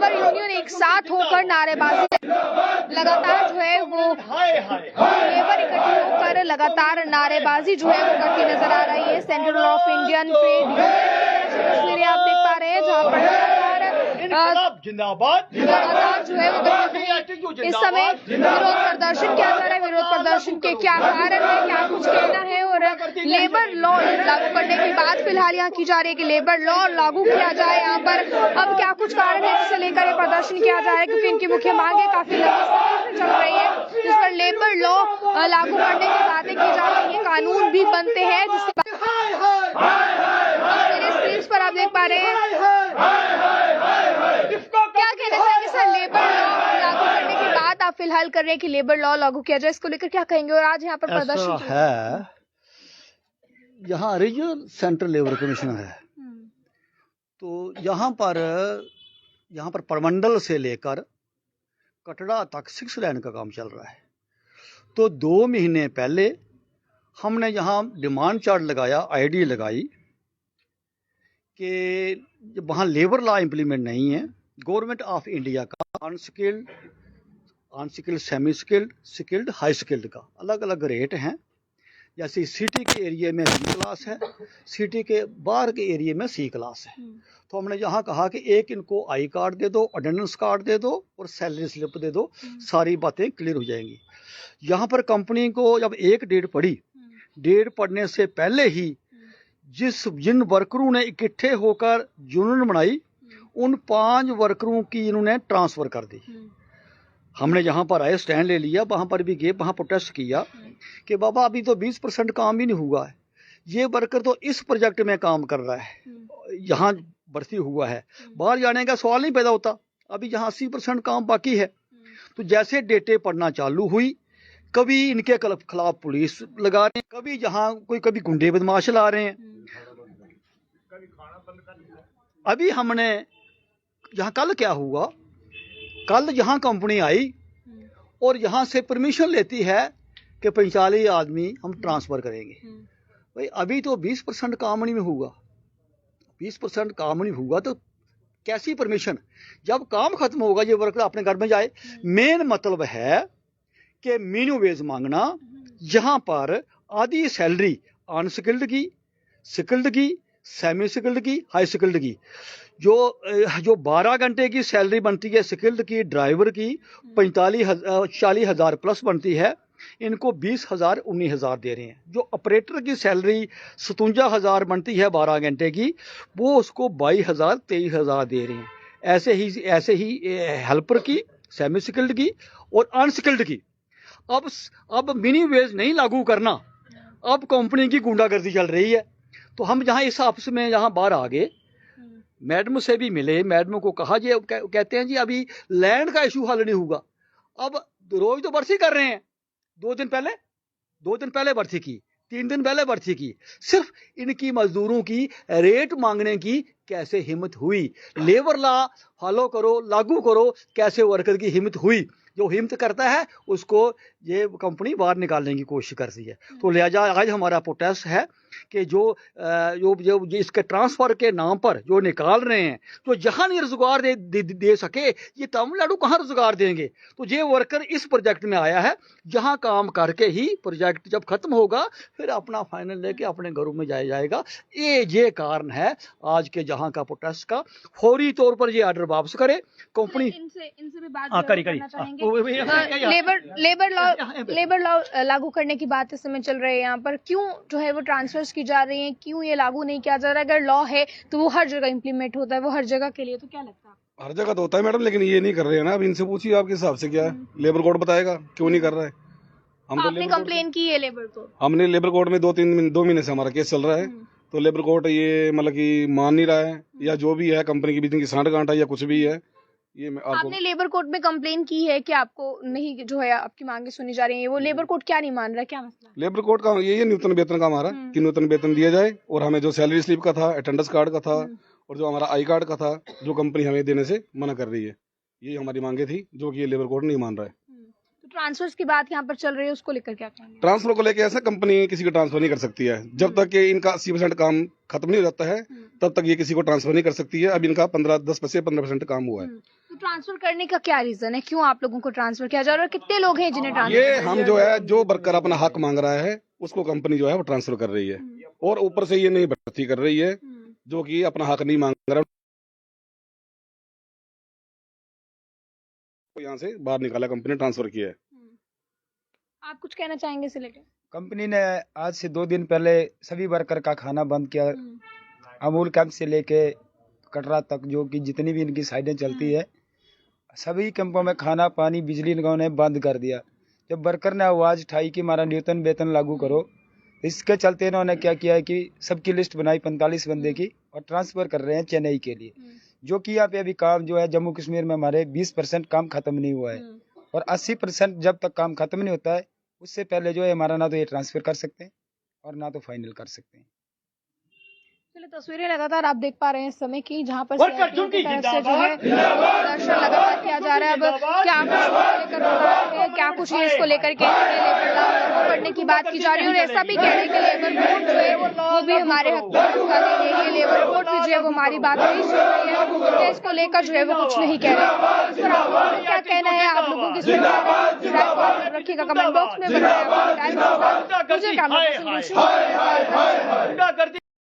Labour union एक साथ होकर नारेबाजी लगातार जो है वो लेबर इकट्ठी होकर लगातार नारेबाजी जो है वो करती नजर आ रही है। सेंट्रल ऑफ इंडियन ट्रेड तस्वीरें आप देख पा रहे हैं जहाँ पर जिंदाबाद लगातार जो है वो इस समय विरोध प्रदर्शन किया जा रहा है। विरोध प्रदर्शन के क्या कारण है, क्या कुछ कहना है, और लेबर लॉ लागू करने की बात फिलहाल यहाँ की जा रही है कि लेबर लॉ लागू किया जाए यहाँ पर। अब क्या कुछ कारण है जिसे लेकर ये प्रदर्शन किया जा रहा है, क्योंकि इनकी मुख्य मांगे काफी लंबे समय से चल रही है, जिस पर लेबर लॉ लागू करने की बातें की जा रही है, कानून भी बनते हैं, जिसके स्क्रीन पर आप देख पा रहे हैं। क्या कहना चाहेंगे सर, लेबर लॉ लागू करने की बात आप फिलहाल कर रहे हैं कि लेबर लॉ लागू किया जाए, इसको लेकर क्या कहेंगे? और आज यहाँ पर प्रदर्शन है, यहाँ रीजनल सेंट्रल लेबर कमीशन है, तो यहाँ पर प्रमंडल से लेकर कटरा तक 6 लाइन का काम चल रहा है। तो 2 महीने पहले हमने यहाँ डिमांड चार्ट लगाया, आईडी लगाई कि वहाँ लेबर लॉ इम्प्लीमेंट नहीं है। गवर्नमेंट ऑफ इंडिया का unskilled, semi skilled, skilled, high skilled का अलग अलग रेट हैं। जैसे सिटी के एरिया में बी क्लास है, सिटी के बाहर के एरिया में सी क्लास है। तो हमने यहाँ कहा कि एक इनको आई कार्ड दे दो, अटेंडेंस कार्ड दे दो और सैलरी स्लिप दे दो, सारी बातें क्लियर हो जाएंगी। यहाँ पर कंपनी को जब एक डेट पड़ी, डेट पड़ने से पहले ही जिन वर्करों ने इकट्ठे होकर यूनियन बनाई, उन 5 वर्करों की इन्होंने ट्रांसफर कर दी। हमने जहाँ पर आए स्टैंड ले लिया, वहाँ पर भी गए, वहाँ प्रोटेस्ट किया कि बाबा अभी तो 20% काम ही नहीं हुआ है, ये वर्कर तो इस प्रोजेक्ट में काम कर रहा है, यहाँ भर्ती हुआ है, बाहर जाने का सवाल नहीं पैदा होता, अभी यहाँ 80% काम बाकी है। तो जैसे डेटे पड़ना चालू हुई, कभी इनके खिलाफ पुलिस लगा रहे हैं, कभी जहाँ कभी गुंडे बदमाश ला रहे हैं। अभी हमने यहाँ कल क्या हुआ, कल यहाँ कंपनी आई और यहाँ से परमिशन लेती है कि 45 आदमी हम ट्रांसफर करेंगे। भाई अभी तो 20% काम नहीं हुआ, 20% काम नहीं हुआ तो कैसी परमिशन? जब काम खत्म होगा ये वर्कर अपने घर में जाए। मेन मतलब है कि मिनिमम वेज मांगना, जहाँ पर आधी सैलरी अनस्किल्ड की, स्किल्ड की, सेमी स्किल्ड की, हाई स्किल्ड की, जो 12 घंटे की सैलरी बनती है स्किल्ड की, ड्राइवर की 40 हज़ार प्लस बनती है, इनको 20,000 19,000 दे रहे हैं। जो ऑपरेटर की सैलरी 57,000 बनती है 12 घंटे की, वो उसको 22,000 23,000 दे रहे हैं। ऐसे ही हेल्पर की, सेमी स्किल्ड की और अनस्किल्ड की। अब मिनिमम वेज नहीं लागू करना, अब कंपनी की गुंडागर्दी चल रही है। तो हम जहाँ इस आपस में यहाँ बाहर आ गए, मैडम से भी मिले, मैडम को कहा, जी कहते हैं जी अभी लैंड का इशू हल नहीं हुआ। अब रोज तो भर्ती कर रहे हैं, 2 दिन पहले भर्ती की, 3 दिन पहले भर्ती की, सिर्फ इनकी मजदूरों की रेट मांगने की कैसे हिम्मत हुई? लेबर लॉ फॉलो करो, लागू करो, कैसे वर्कर की हिम्मत हुई? जो हिम्मत करता है उसको ये कंपनी बाहर निकालने की कोशिश करती है। तो लिहाजा आज हमारा प्रोटेस्ट है कि जो इसके ट्रांसफर के नाम पर जो निकाल रहे हैं, तो जहाँ नहीं रोजगार दे सके, ये तमिलनाडु कहाँ रोजगार देंगे? तो ये वर्कर इस प्रोजेक्ट में आया है, जहाँ काम करके ही प्रोजेक्ट जब खत्म होगा फिर अपना फाइनल लेके अपने घरों में जाएगा। ये कारण है आज के जहाँ का प्रोटेस्ट का। फौरी तौर पर ये ऑर्डर वापस करे कंपनी। इनसे भी बात करना चाहेंगे। लेबर लॉ लागू करने की बात इस समय चल रही है, यहाँ पर क्यों जो है वो ट्रांसफर्स की जा रही है, क्यों ये लागू नहीं किया जा रहा है? अगर लॉ है तो वो हर जगह इंप्लीमेंट होता है, वो हर जगह के लिए, तो क्या लगता है? हर जगह तो होता है मैडम, लेकिन ये नहीं कर रहे हैं ना। अब इनसे पूछिए आपके हिसाब से क्या है, लेबर कोड बताएगा क्यों नहीं कर रहा है। आपने कंप्लेन की है लेबर कोड? हमने लेबर कोड में 2 महीने से हमारा केस चल रहा है, तो लेबर कोड ये मतलब कि मान नहीं रहा है, या जो भी है कंपनी के बीच की सांठ-गांठ है या कुछ भी है। ये आपने लेबर कोड में कंप्लेन की है कि आपको नहीं जो है आपकी मांगे सुनी जा रही है, वो लेबर कोड क्या नहीं मान रहा, क्या मसला? लेबर कोड का ये न्यूनतम वेतन का हमारा कि न्यूनतम वेतन दिया जाए, और हमें जो सैलरी स्लिप का था, अटेंडेंस कार्ड का था और जो हमारा आई कार्ड का था, जो कंपनी हमें देने से मना कर रही है, ये हमारी मांगे थी, जो कि ये लेबर कोड नहीं मान रहा है। तो ट्रांसफर की बात यहाँ पर चल रही है, उसको लेकर क्या कहेंगे? ट्रांसफर को लेकर ऐसा कंपनी किसी को ट्रांसफर नहीं कर सकती है जब तक कि इनका 80% काम खत्म नहीं हो जाता है, तब तक ये किसी को ट्रांसफर नहीं कर सकती है। अब इनका 10 से 15% काम हुआ है। तो ट्रांसफर करने का क्या रीजन है, क्यों आप लोगों को ट्रांसफर किया जा रहा है और कितने लोग हैं जिन्हें ट्रांसफर ये हम जो है जो वर्कर अपना हक मांग रहा है उसको कंपनी जो है वो ट्रांसफर कर रही है और ऊपर से ये नहीं भर्ती कर रही है जो कि अपना हक नहीं मांग रहा, यहाँ से बाहर निकाला, कंपनी ट्रांसफर किया है। आप कुछ कहना चाहेंगे इसे लेकर? कंपनी ने आज से 2 दिन पहले सभी वर्कर का खाना बंद किया। अमूल कैंप से लेके कटरा तक जो कि जितनी भी इनकी साइडें चलती है सभी कैंपों में खाना पानी बिजली इन्होंने बंद कर दिया। जब वर्कर ने आवाज़ उठाई कि हमारा न्यूनतम वेतन लागू करो, इसके चलते इन्होंने क्या किया है कि सबकी लिस्ट बनाई 45 बंदे की और ट्रांसफ़र कर रहे हैं चेन्नई के लिए, जो कि यहाँ पे अभी काम जो है जम्मू कश्मीर में हमारे 20% काम खत्म नहीं हुआ है और 80% जब तक काम खत्म नहीं होता है उससे पहले जो है हमारा ना तो ये ट्रांसफ़र कर सकते हैं और ना तो फाइनल कर सकते हैं। चलिए, तस्वीरें लगातार आप देख पा रहे हैं इस समय की, जहां पर CITU की तरफ से जो है प्रदर्शन लगातार किया जा रहा है। अब क्या कुछ लेकर है, क्या कुछ है, इसको लेकर के लेबर लागू करने की बात की जा रही है और ऐसा भी कह रहे हैं कि लेबर कोड जो है वो भी हमारे हक में उसका देंगे, लेबर कोड भी जो है वो हमारी बात नहीं सुन रही है, इसको लेकर जो है वो कुछ नहीं कह रहे। इस पर आप लोगों का क्या कहना है, आप लोगों की राय रखिएगा कमेंट बॉक्स में, बताया मुझे कैमरा पर्सन